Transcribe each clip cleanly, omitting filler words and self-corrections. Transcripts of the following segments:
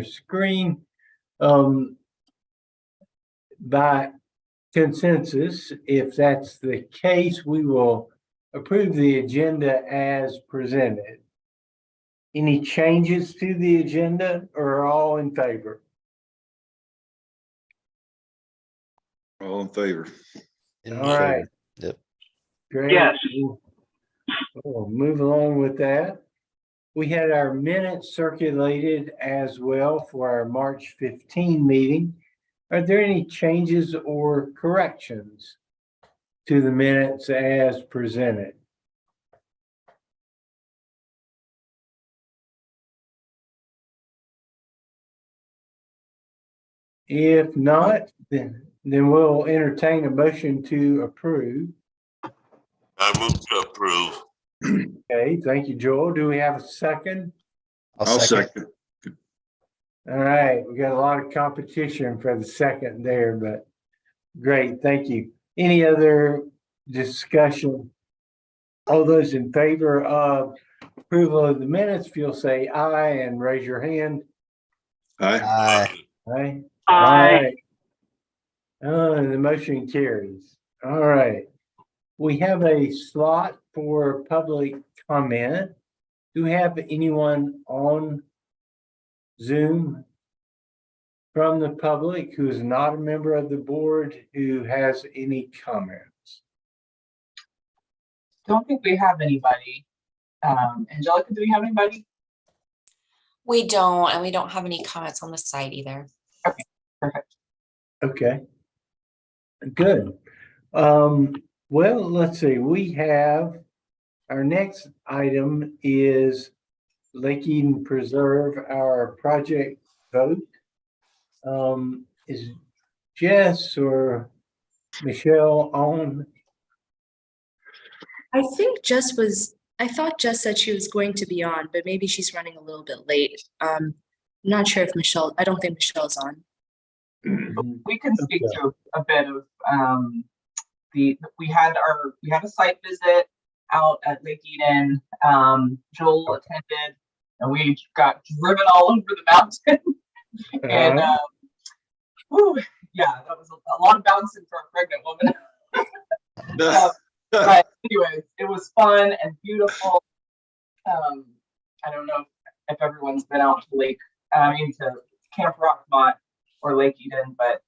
your screen. By consensus, if that's the case, we will approve the agenda as presented. Any changes to the agenda, or are all in favor? All in favor. All right. Yep. Great. Yes. We'll move along with that. We had our minutes circulated as well for our March 15 meeting. Are there any changes or corrections to the minutes as presented? If not, then we'll entertain a motion to approve. I move to approve. Okay, thank you, Joel. Do we have a second? I'll second. All right, we got a lot of competition for the second there, but great, thank you. Any other discussion? All those in favor of approval of the minutes, if you'll say aye and raise your hand. Aye. Aye. Aye. Aye. The motion carries. All right. We have a slot for public comment. Do we have anyone on Zoom from the public who is not a member of the board who has any comments? Don't think we have anybody. Angelica, do we have anybody? We don't, and we don't have any comments on the site either. Okay, perfect. Okay. Good. Well, let's see. We have our next item is Lake Eden Preserve, our project vote. Is Jess or Michelle on? I thought Jess said she was going to be on, but maybe she's running a little bit late. I'm not sure if I don't think Michelle's on. We can speak to a bit of we had a site visit out at Lake Eden. Joel attended, and we got driven all over the mountain. And yeah, that was a lot of bouncing for a pregnant woman. But anyways, it was fun and beautiful. I don't know if everyone's been out to to Camp Rockmont or Lake Eden, but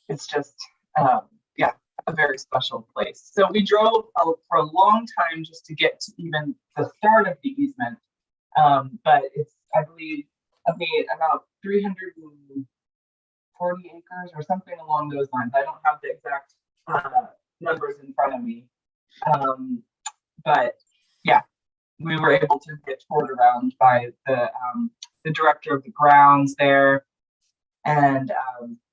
it's just yeah, a very special place. So we drove for a long time just to get to even the start of the easement. But it's, I believe, about 340 acres or something along those lines. I don't have the exact numbers in front of me. But yeah, we were able to get toured around by the director of the grounds there. And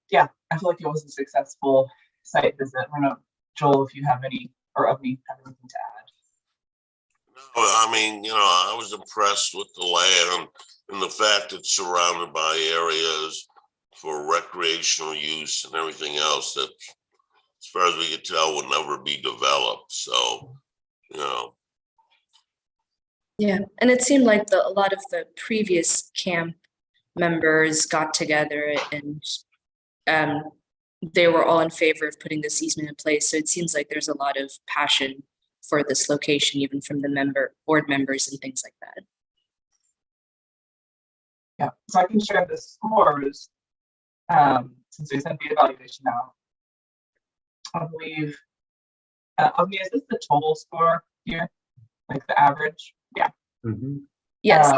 yeah, I feel like it was a successful site visit. I don't know, Joel, if you have any, or of me have anything to add. No, I mean, I was impressed with the land and the fact it's surrounded by areas for recreational use and everything else that, as far as we could tell, would never be developed. So, Yeah, and it seemed like a lot of the previous camp members got together and they were all in favor of putting this easement in place. So it seems like there's a lot of passion for this location, even from the board members and things like that. Yeah, so I can share the scores since we sent the evaluation out. I believe, is this the total score here? Like the average? Yeah. Mm-hmm. Yes.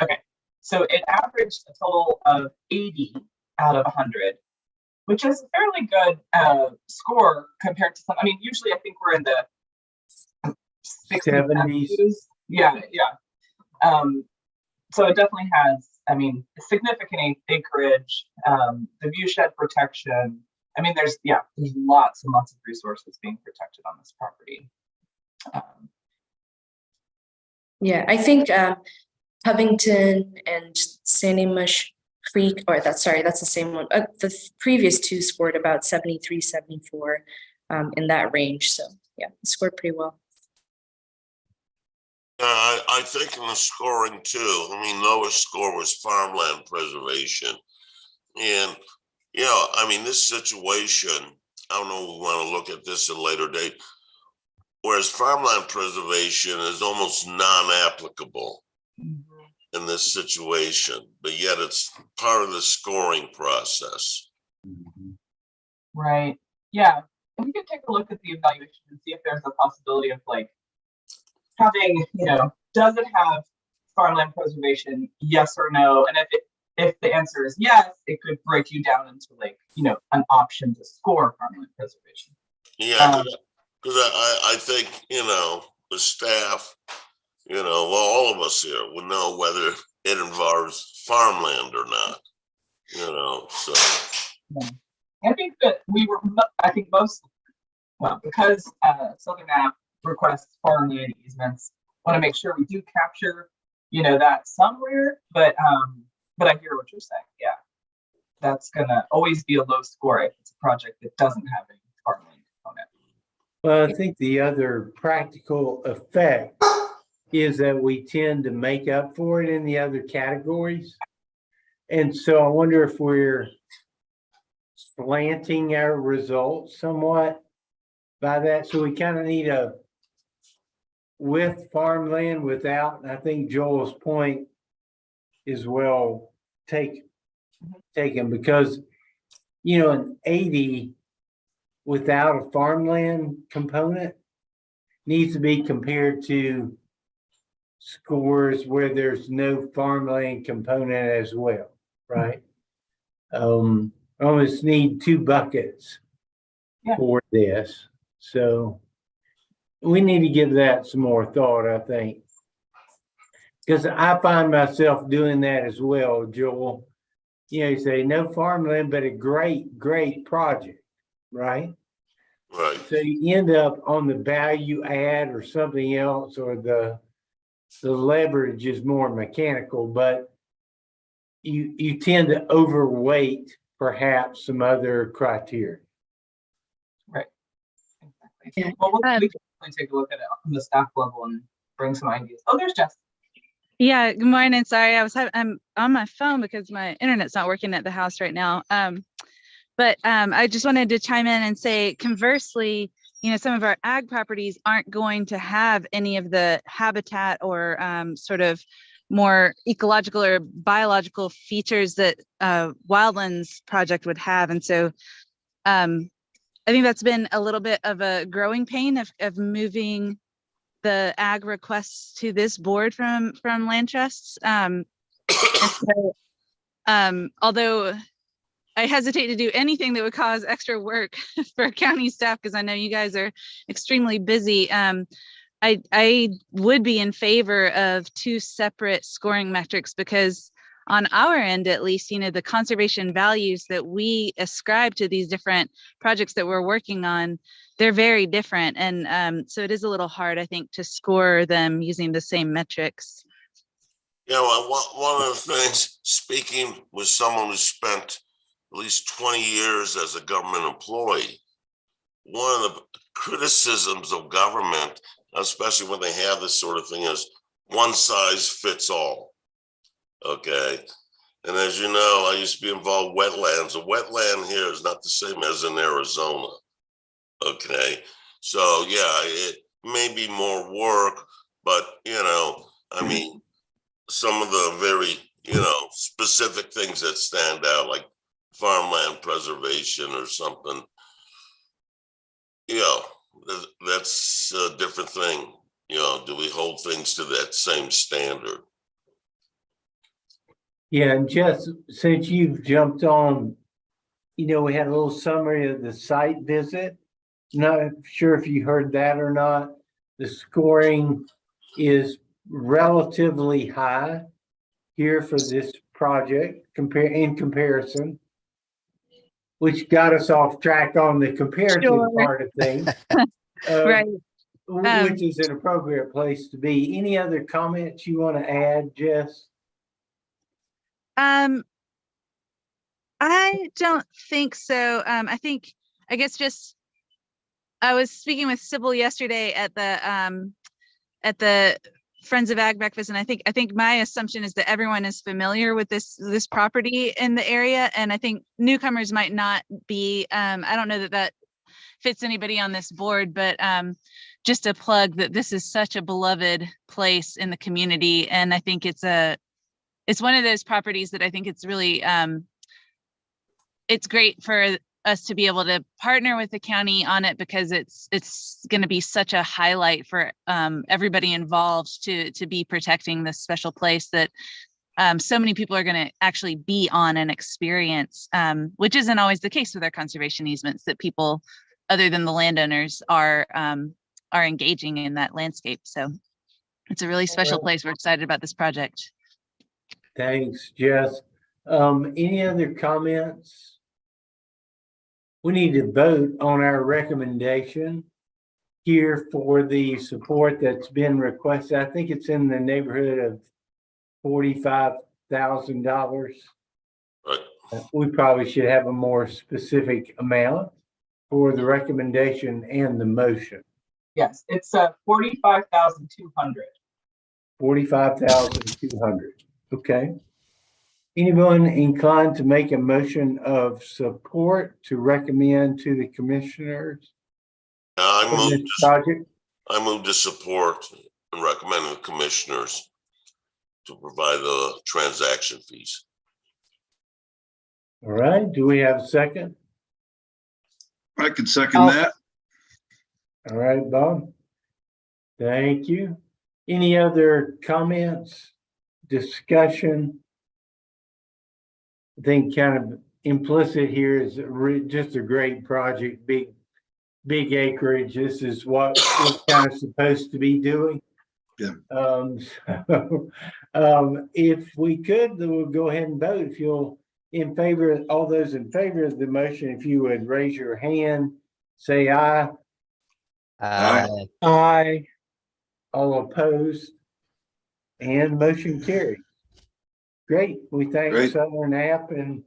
Okay, so it averaged a total of 80 out of 100, which is a fairly good score compared to some. I mean, usually I think we're in the 60s, 70s. Yeah. So it definitely has, significant acreage, the view shed protection. I mean, there's lots and lots of resources being protected on this property. Yeah, I think Covington and Sandy Mush Creek, that's the same one. The previous two scored about 73, 74 in that range. So yeah, it scored pretty well. I think in the scoring too, I mean, lowest score was farmland preservation. And, you know, I mean, this situation, I don't know, we want to look at this at a later date. Whereas farmland preservation is almost non-applicable in this situation, but yet it's part of the scoring process. Right. Yeah. And we can take a look at the evaluation and see if there's a possibility of like having, does it have farmland preservation? Yes or no? And if the answer is yes, it could break you down into like, an option to score farmland preservation. Yeah, because I think, the staff, well, all of us here would know whether it involves farmland or not, so. I think that because Southern App requests farmland easements, want to make sure we do capture, that somewhere, but I hear what you're saying. Yeah, that's gonna always be a low score if it's a project that doesn't have any farmland component. Well, I think the other practical effect is that we tend to make up for it in the other categories. And so I wonder if we're slanting our results somewhat by that. So we kind of need a with farmland, without, and I think Joel's point is well taken because, an 80 without a farmland component needs to be compared to scores where there's no farmland component as well, right? Almost need 2 buckets for this. So we need to give that some more thought, I think. Because I find myself doing that as well, Joel. You say no farmland, but a great, great project, right? Right. So you end up on the value add or something else, or the leverage is more mechanical, but you tend to overweight perhaps some other criteria. Right. Exactly. Well, we can definitely take a look at it from the staff level and bring some ideas. Oh, there's Jess. Yeah, good morning. Sorry, I'm on my phone because my internet's not working at the house right now. But I just wanted to chime in and say, conversely, some of our ag properties aren't going to have any of the habitat or sort of more ecological or biological features that Wildlands project would have. And so I think that's been a little bit of a growing pain of moving the ag requests to this board from land trusts. So, although I hesitate to do anything that would cause extra work for county staff, because I know you guys are extremely busy. I would be in favor of 2 separate scoring metrics, because on our end, at least, the conservation values that we ascribe to these different projects that we're working on, they're very different. And so it is a little hard, I think, to score them using the same metrics. Yeah, well, one of the things, speaking with someone who spent at least 20 years as a government employee, one of the criticisms of government, especially when they have this sort of thing, is one size fits all. Okay. And as you know, I used to be involved in wetlands. A wetland here is not the same as in Arizona. Okay. So yeah, it may be more work, but I mean, some of the very, specific things that stand out, like farmland preservation or something, that's a different thing. Do we hold things to that same standard? Yeah, and Jess, since you've jumped on, we had a little summary of the site visit. Not sure if you heard that or not. The scoring is relatively high here for this project in comparison, which got us off track on the comparative part of things. Right. Which is an appropriate place to be. Any other comments you want to add, Jess? I don't think so. I guess just I was speaking with Sybil yesterday at the Friends of Ag Breakfast, and I think my assumption is that everyone is familiar with this property in the area, and I think newcomers might not be. I don't know that that fits anybody on this board, but just a plug that this is such a beloved place in the community, and I think it's one of those properties that I think it's really it's great for us to be able to partner with the county on it, because it's going to be such a highlight for everybody involved to be protecting this special place that so many people are going to actually be on and experience, which isn't always the case with our conservation easements, that people other than the landowners are engaging in that landscape. So it's a really special place. We're excited about this project. Thanks, Jess. Any other comments? We need to vote on our recommendation here for the support that's been requested. I think it's in the neighborhood of $45,000. Right. We probably should have a more specific amount for the recommendation and the motion. Yes, it's 45,200. 45,200. Okay. Anyone inclined to make a motion of support to recommend to the commissioners I for this move project? I move to support and recommend the commissioners to provide the transaction fees. All right. Do we have a second? I can second I'll- that. All right, Bob. Thank you. Any other comments, discussion? I think kind of implicit here is just a great project, big acreage. This is what we're kind of supposed to be doing. Yeah. If we could, then we'll go ahead and vote. If you'll in favor, all those in favor of the motion, if you would raise your hand, say aye. Aye. Aye. All opposed? And motion carried. Great. We thank Great. Southern App and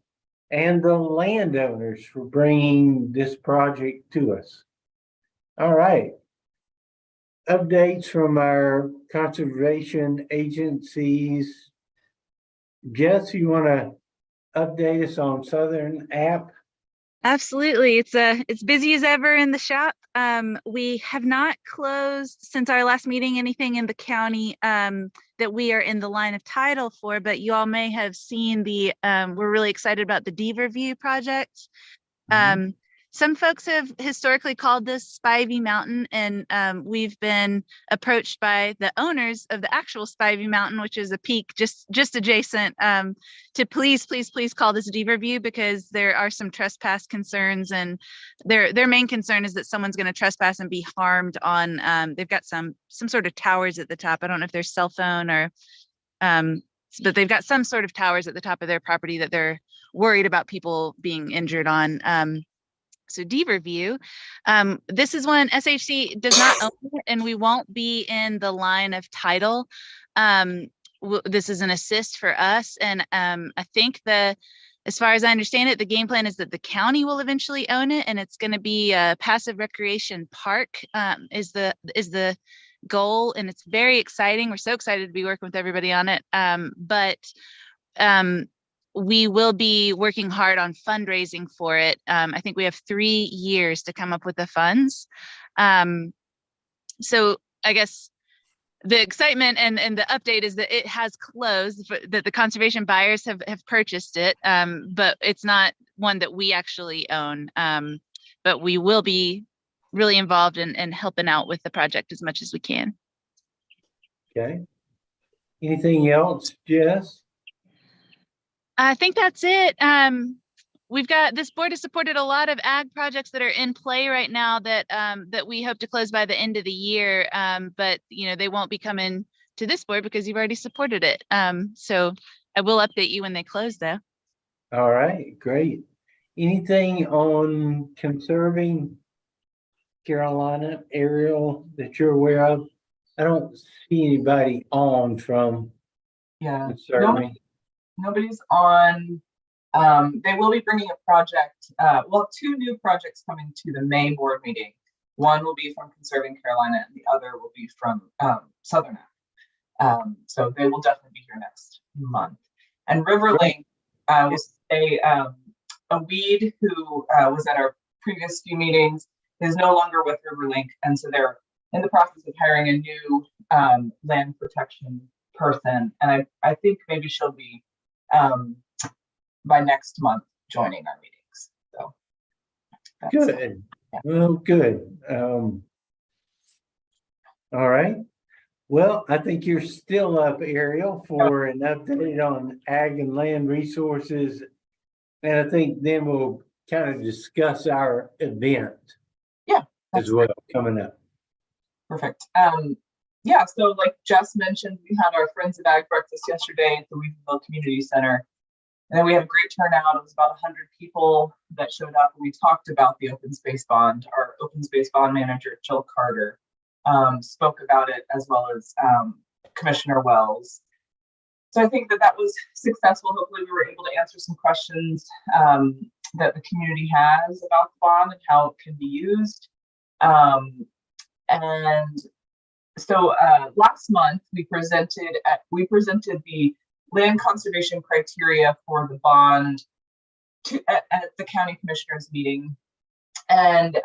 the landowners for bringing this project to us. All right. Updates from our conservation agencies. Jess, you want to update us on Southern App? Absolutely. It's busy as ever in the shop. We have not closed since our last meeting anything in the county that we are in the line of title for, but you all may have seen we're really excited about the Deaver View project. Some folks have historically called this Spivey Mountain, and we've been approached by the owners of the actual Spivey Mountain, which is a peak just adjacent, to please call this Deaver View, because there are some trespass concerns, and their main concern is that someone's going to trespass and be harmed on. They've got some sort of towers at the top. I don't know if they're cell phone or, but they've got some sort of towers at the top of their property that they're worried about people being injured on. So Deaver View, this is one SHC does not own it, and we won't be in the line of title. This is an assist for us, and I think as far as I understand it, the game plan is that the county will eventually own it, and it's going to be a passive recreation park is the goal, and it's very exciting. We're so excited to be working with everybody on it, but we will be working hard on fundraising for it. I think we have 3 years to come up with the funds. So I guess the excitement and the update is that it has closed, that the conservation buyers have purchased it, but it's not one that we actually own. But we will be really involved in helping out with the project as much as we can. Okay. Anything else, Jess? I think that's it. We've got, this board has supported a lot of ag projects that are in play right now that that we hope to close by the end of the year. But they won't be coming to this board because you've already supported it. So I will update you when they close, though. All right, great. Anything on conserving Carolina aerial that you're aware of? I don't see anybody on from conserving. Nobody's on. They will be bringing a project, 2 new projects coming to the May board meeting. One will be from Conserving Carolina and the other will be from Southern App. So they will definitely be here next month. And Riverlink was a weed who was at our previous few meetings is no longer with Riverlink, and so they're in the process of hiring a new land protection person, and I think maybe she'll be by next month joining our meetings. So that's Good. Yeah. Well, good. All right. Well, I think you're still up, Ariel, for an update on ag and land resources. And I think then we'll kind of discuss our event. Yeah, as that's well coming up. perfect. Yeah, so like Jess mentioned, we had our Friends of Ag breakfast yesterday at the Weaverville Community Center. And we had a great turnout. It was about 100 people that showed up, and we talked about the open space bond. Our open space bond manager, Jill Carter, spoke about it, as well as Commissioner Wells. So I think that was successful. Hopefully we were able to answer some questions that the community has about the bond and how it can be used. And so last month we presented the land conservation criteria for the bond at the county commissioners meeting, and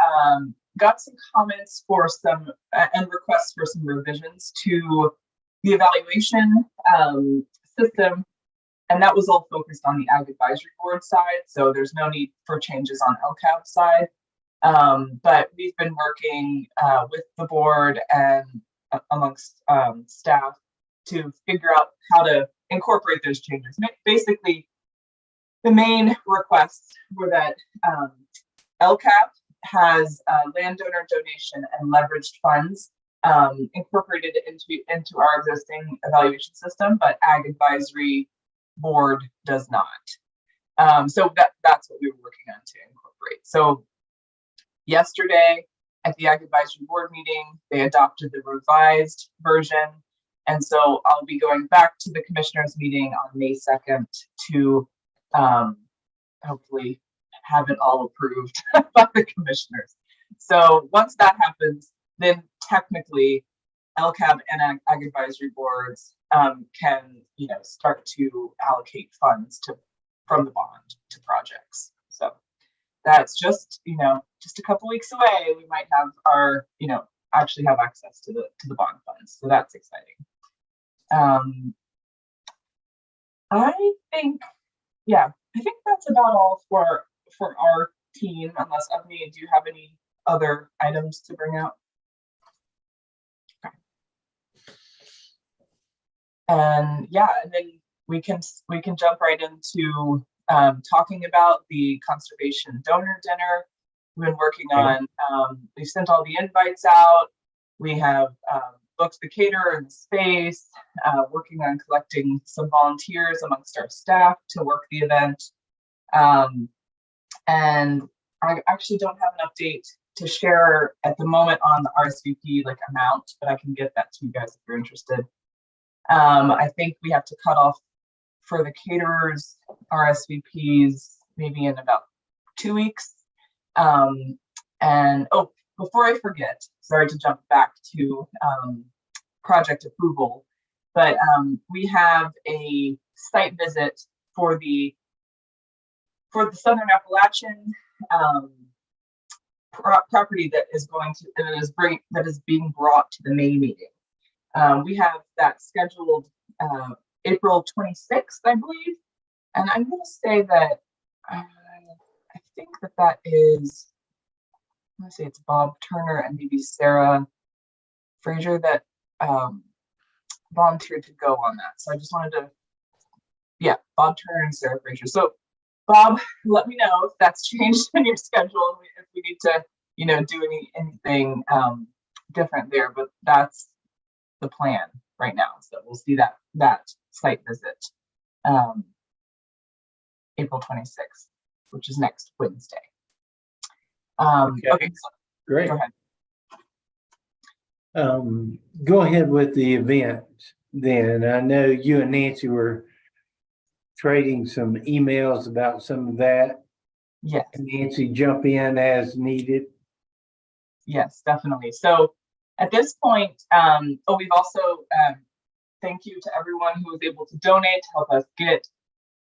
got some comments for some and requests for some revisions to the evaluation system, and that was all focused on the Ag Advisory Board side, so there's no need for changes on LCAB side. But we've been working with the board and amongst staff to figure out how to incorporate those changes. Basically, the main requests were that LCAB has landowner donation and leveraged funds incorporated into our existing evaluation system, but Ag Advisory Board does not. So that's what we were working on to incorporate. So yesterday at the Ag Advisory Board meeting, they adopted the revised version. And so I'll be going back to the commissioners meeting on May 2nd to hopefully have it all approved by the commissioners. So once that happens, then technically LCAB and Ag Advisory Boards can, start to allocate funds from the bond to projects. So that's just, just a couple weeks away. We might have our, actually have access to the bond funds. So that's exciting. I think that's about all for our team, unless Ebony, do you have any other items to bring out? Okay. And then we can jump right into talking about the conservation donor dinner. We've been working on, we've sent all the invites out. We have booked the caterer and the space, working on collecting some volunteers amongst our staff to work the event. And I actually don't have an update to share at the moment on the RSVP amount, but I can get that to you guys if you're interested. I think we have to cut off for the caterers RSVPs maybe in about 2 weeks. And before I forget, sorry to jump back to project approval, but we have a site visit for the Southern Appalachian property that is being brought to the May meeting. We have that scheduled April 26th, I believe, and I'm going to say that I think that is. I'm going to say it's Bob Turner and maybe Sarah Fraser that volunteered to go on that. So I just wanted to, Bob Turner and Sarah Fraser. So Bob, let me know if that's changed in your schedule, if we need to, do anything different there. But that's the plan right now. So we'll see that site visit April 26th, which is next Wednesday. Okay, so Great. go ahead. Go ahead with the event then. I know you and Nancy were trading some emails about some of that. Yes. Nancy, jump in as needed. Yes, definitely. So at this point, we've also thank you to everyone who was able to donate to help us get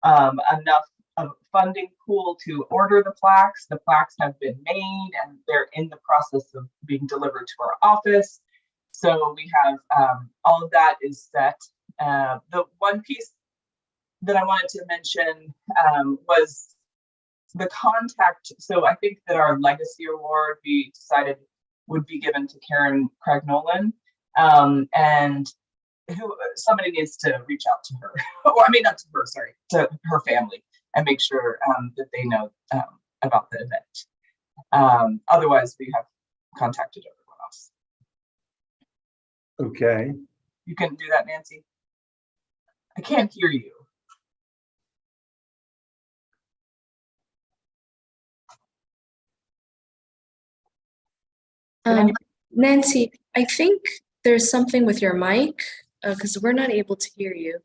enough of a funding pool to order the plaques. The plaques have been made and they're in the process of being delivered to our office. So we have all of that is set. The one piece that I wanted to mention was the contact. So I think that our legacy award we decided would be given to Karen Craig Nolan. And somebody needs to reach out to her. Well, I mean, not to her, sorry, to her family and make sure that they know about the event. Otherwise, we have contacted everyone else. Okay. You can do that, Nancy. I can't hear you. Nancy, I think there's something with your mic because we're not able to hear you.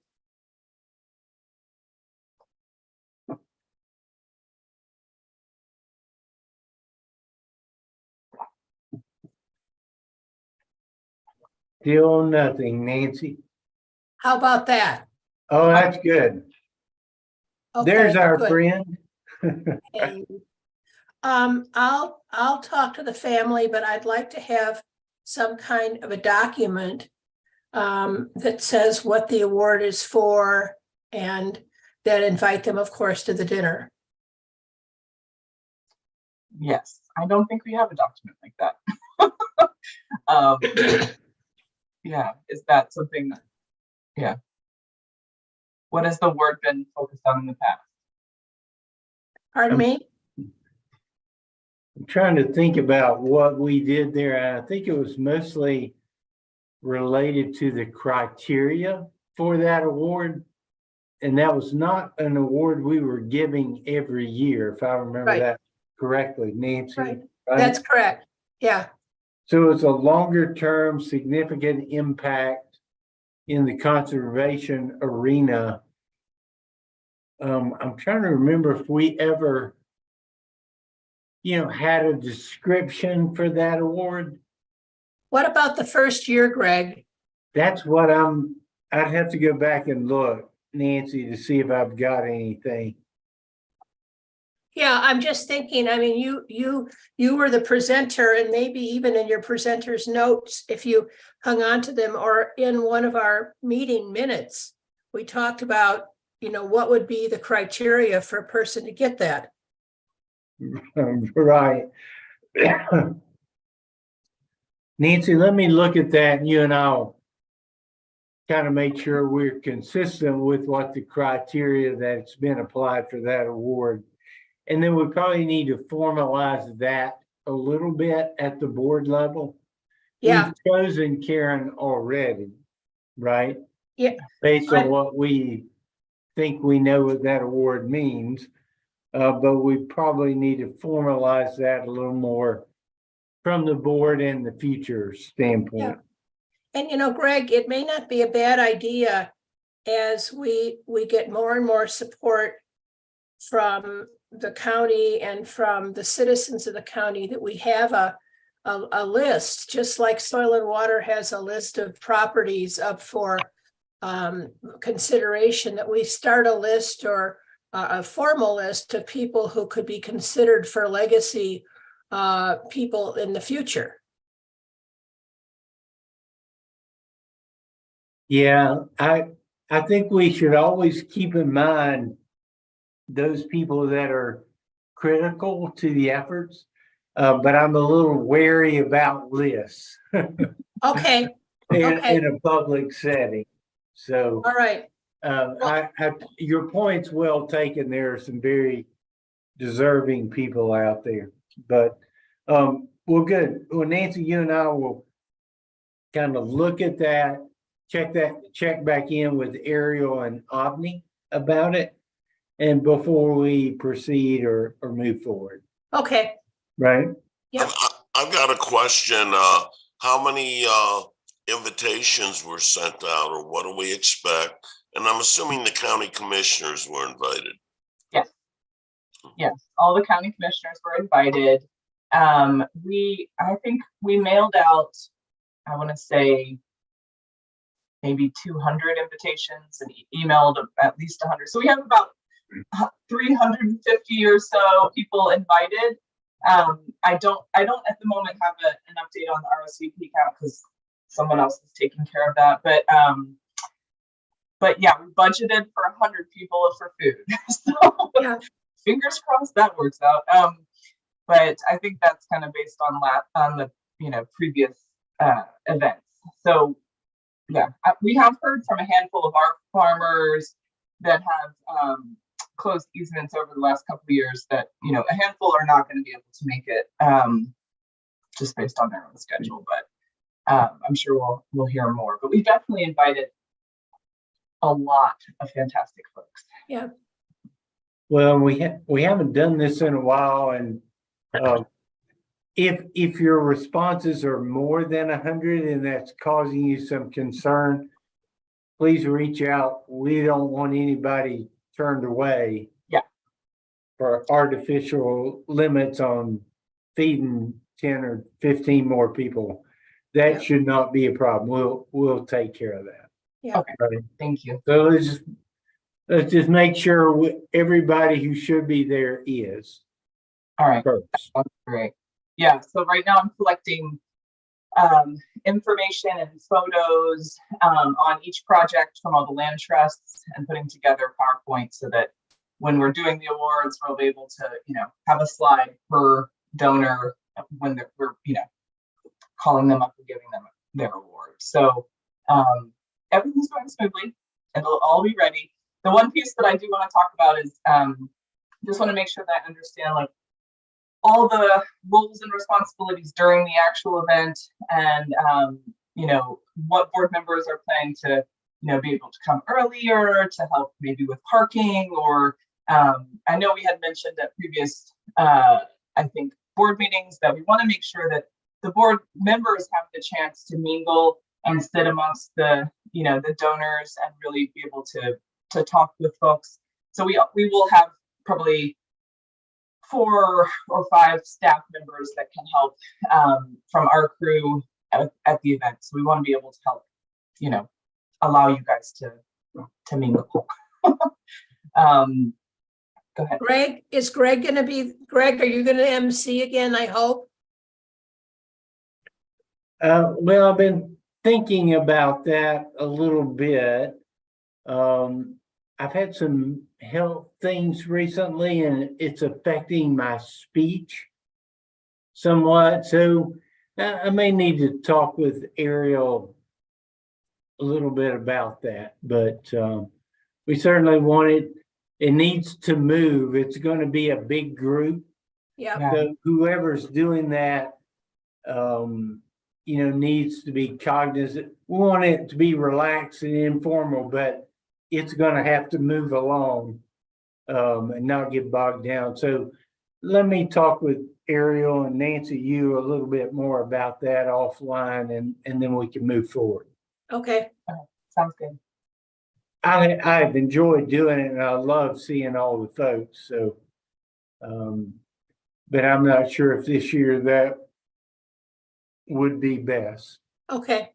Still nothing, Nancy. How about that? Oh, that's good. There's Okay, our good. friend. Okay. I'll talk to the family, but I'd like to have some kind of a document that says what the award is for and then invite them, of course, to the dinner. Yes, I don't think we have a document like that. Yeah, is that something? Yeah. What has the word been focused on in the past? Pardon me? I'm trying to think about what we did there. I think it was mostly related to the criteria for that award. And that was not an award we were giving every year, if I remember Right. that correctly, Nancy. Right. right? That's correct. Yeah. So it's a longer term significant impact in the conservation arena. I'm trying to remember if we ever, had a description for that award. What about the first year, Greg? That's what I'd have to go back and look, Nancy, to see if I've got anything. Yeah, I'm just thinking, I mean, you were the presenter and maybe even in your presenter's notes, if you hung on to them or in one of our meeting minutes, we talked about, what would be the criteria for a person to get that. Right. Nancy, let me look at that and you and I'll kind of make sure we're consistent with what the criteria that's been applied for that award. And then we probably need to formalize that a little bit at the board level. Yeah. We've chosen Karen already, right? Yeah. Based on what we think we know what that award means. But we probably need to formalize that a little more from the board and the future standpoint. Yeah. And Greg, it may not be a bad idea as we get more and more support from the county and from the citizens of the county that we have a list, just like Soil and Water has a list of properties up for consideration, that we start a list or a formal list of people who could be considered for legacy people in the future. Yeah, I think we should always keep in mind those people that are critical to the efforts, but I'm a little wary about lists Okay, in a public setting. So, all right. Your point's well taken. There are some very deserving people out there, but well, good. Well, Nancy, you and I will kind of look at that, check back in with Ariel and Omni about it, and before we proceed or move forward. Okay. Right. Yep. I've got a question. How many invitations were sent out, or what do we expect? And I'm assuming the county commissioners were invited. Yes, all the county commissioners were invited. I think we mailed out, I want to say, maybe 200 invitations and emailed at least 100. So we have about 350 or so people invited. I don't at the moment have an update on the RSVP count because someone else is taking care of that. But yeah, we budgeted for 100 people for food. So Yeah. fingers crossed that works out. But I think that's kind of based on the previous events. So yeah, we have heard from a handful of our farmers that have closed easements over the last couple of years that, a handful are not going to be able to make it just based on their own schedule. But I'm sure we'll hear more. But we definitely invited a lot of fantastic folks. Yeah. Well, we haven't done this in a while, and if your responses are more than 100 and that's causing you some concern, please reach out. We don't want anybody turned away. Yeah. For artificial limits on feeding 10 or 15 more people. That Yeah. should not be a problem. We'll take care of that. Yeah. Okay. Right. Thank you. So let's just make sure everybody who should be there is All right. first. That's great. Yeah. So right now I'm collecting information and photos on each project from all the land trusts and putting together PowerPoint so that when we're doing the awards, we'll be able to, have a slide per donor when we're, calling them up and giving them their award. So everything's going smoothly. It'll all be ready. The one piece that I do want to talk about is just want to make sure that I understand all the roles and responsibilities during the actual event and, what board members are planning to, be able to come earlier to help maybe with parking or I know we had mentioned at previous, I think, board meetings that we want to make sure that the board members have the chance to mingle and sit amongst the, the donors and really be able to talk with folks. So we will have probably 4 or 5 staff members that can help from our crew at the event. So we want to be able to help, allow you guys to mingle. Go ahead. Greg, Greg, are you going to MC again, I hope? Well, I've been thinking about that a little bit. I've had some health things recently and it's affecting my speech somewhat. So I may need to talk with Ariel a little bit about that, but we certainly want it. It needs to move. It's going to be a big group. Yeah. So whoever's doing that, needs to be cognizant. We want it to be relaxed and informal, but it's going to have to move along and not get bogged down. So let me talk with Ariel and Nancy, you a little bit more about that offline, and then we can move forward. Okay. Sounds good. I've enjoyed doing it and I love seeing all the folks. So, but I'm not sure if this year that would be best. Okay.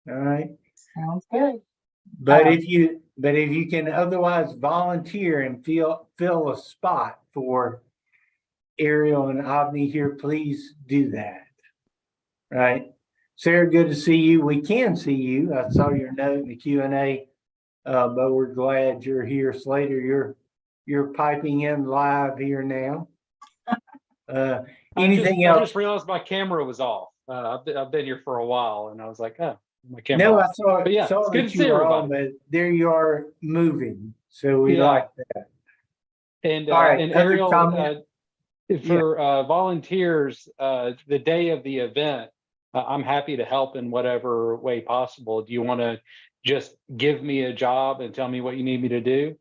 All right. Sounds good. But if you can otherwise volunteer and fill a spot for Ariel and Avni here, please do that. Right. Sarah, good to see you. We can see you. I saw your note in the Q&A, but we're glad you're here. Slater, you're piping in live here now. Anything else? I just realized my camera was off. I've been here for a while, and I was like, oh, my camera. No, off. I saw But yeah, saw it's good that to you see were on, everybody. but there you are moving. So we Yeah. like that. And All right, and other Ariel, comment? for volunteers, the day of the event, I'm happy to help in whatever way possible. Do you want to just give me a job and tell me what you need me to do?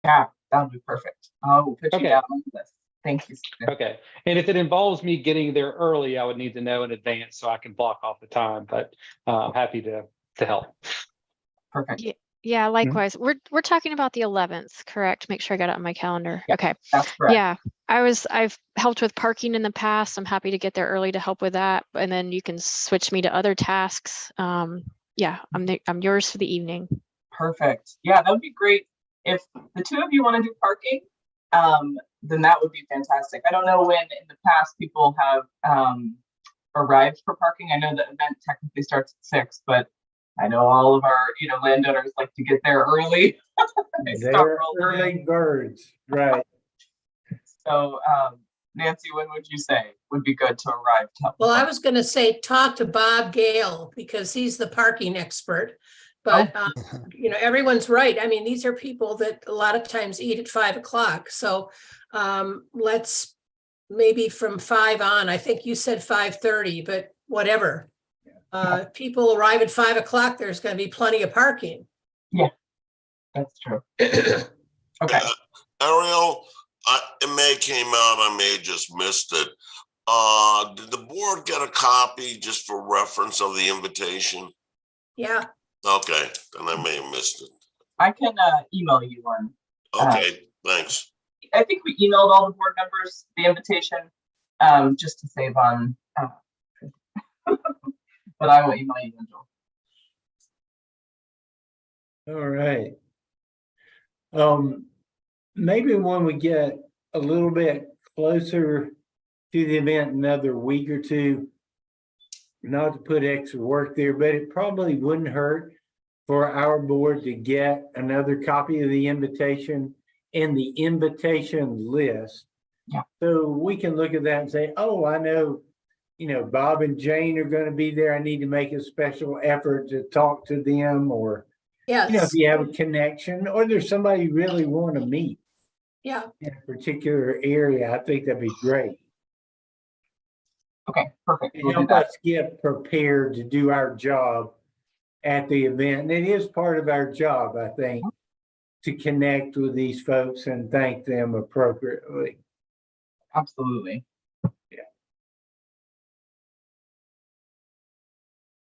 Yeah, that would be perfect. I'll put you Okay. down on the list. Thank you. Stephen. Okay. And if it involves me getting there early, I would need to know in advance so I can block off the time. But I'm happy to help. Perfect. Yeah. Yeah, likewise. We're talking about the 11th, correct? Make sure I got it on my calendar. Yeah, Okay. That's correct. Yeah, I've helped with parking in the past. I'm happy to get there early to help with that, and then you can switch me to other tasks. Yeah, I'm yours for the evening. Perfect. Yeah, that would be great. If the two of you want to do parking, then that would be fantastic. I don't know when in the past people have arrived for parking. I know the event technically starts at 6, but I know all of our, landowners like to get there early. They start They're rolling in. early birds, right? So, Nancy, when would you say would be good to arrive? To help Well, with I that? was gonna say, talk to Bob Gale because he's the parking expert. But, everyone's right. I mean, these are people that a lot of times eat at 5 o'clock. So let's maybe from 5 on, I think you said 5:30, but whatever. People arrive at 5 o'clock, there's gonna be plenty of parking. That's true. Okay. Ariel, it may came out, I may have just missed it. Did the board get a copy just for reference of the invitation? Yeah, Okay, then I may have missed it. I can email you one. Okay, thanks. I think we emailed all the board members the invitation, just to save on. But I will email you, Angel. All right. Maybe when we get a little bit closer to the event, another week or two, not to put extra work there, but it probably wouldn't hurt for our board to get another copy of the invitation and the invitation list. Yeah. So we can look at that and say, oh, I know, Bob and Jane are going to be there. I need to make a special effort to talk to them, or if yes, you have a connection or there's somebody you really want to meet yeah. in a particular area, I think that'd be great. Okay, perfect. And We'll do help that. us get prepared to do our job at the event. And it is part of our job, I think, to connect with these folks and thank them appropriately. Absolutely.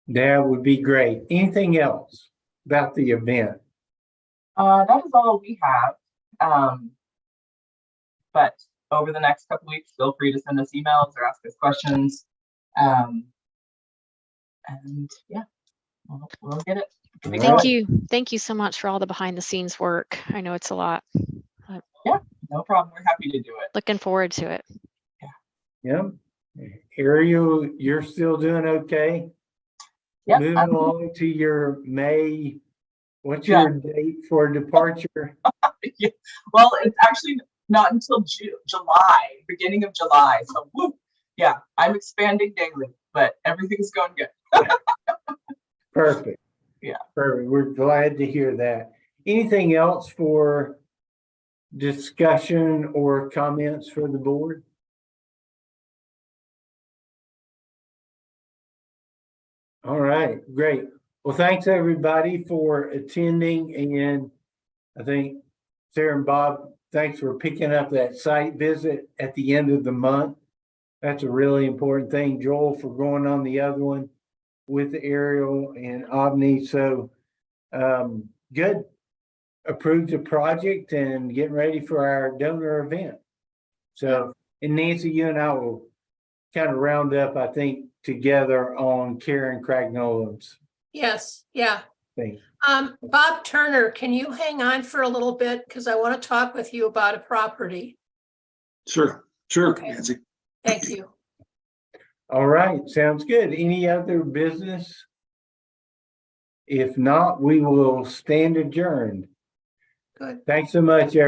That would be great. Anything else about the event? That is all we have. But over the next couple weeks, feel free to send us emails or ask us questions. And yeah, we'll get it. Thank you. Thank you so much for all the behind the scenes work. I know it's a lot. No problem. We're happy to do it. Looking forward to it. Yeah. Ariel, you're still doing okay? Yeah. Moving along to your May, what's your date for departure? Well, it's actually not until July, beginning of July. So, yeah, I'm expanding daily, but everything's going good. Perfect. Yeah. Perfect. We're glad to hear that. Anything else for discussion or comments for the board? All right, great. Well, thanks everybody for attending, and I think Sarah and Bob, thanks for picking up that site visit at the end of the month. That's a really important thing. Joel for going on the other one with Ariel and Omni. So good. Approved the project and getting ready for our donor event. So, and Nancy, you and I will kind of round up, I think, together on Karen Craignolan's Yes, yeah. thing. Bob Turner, can you hang on for a little bit? Because I want to talk with you about a property. Sure, Okay. Nancy. Thank you. All right, sounds good. Any other business? If not, we will stand adjourned. Good. Thanks so much, everyone.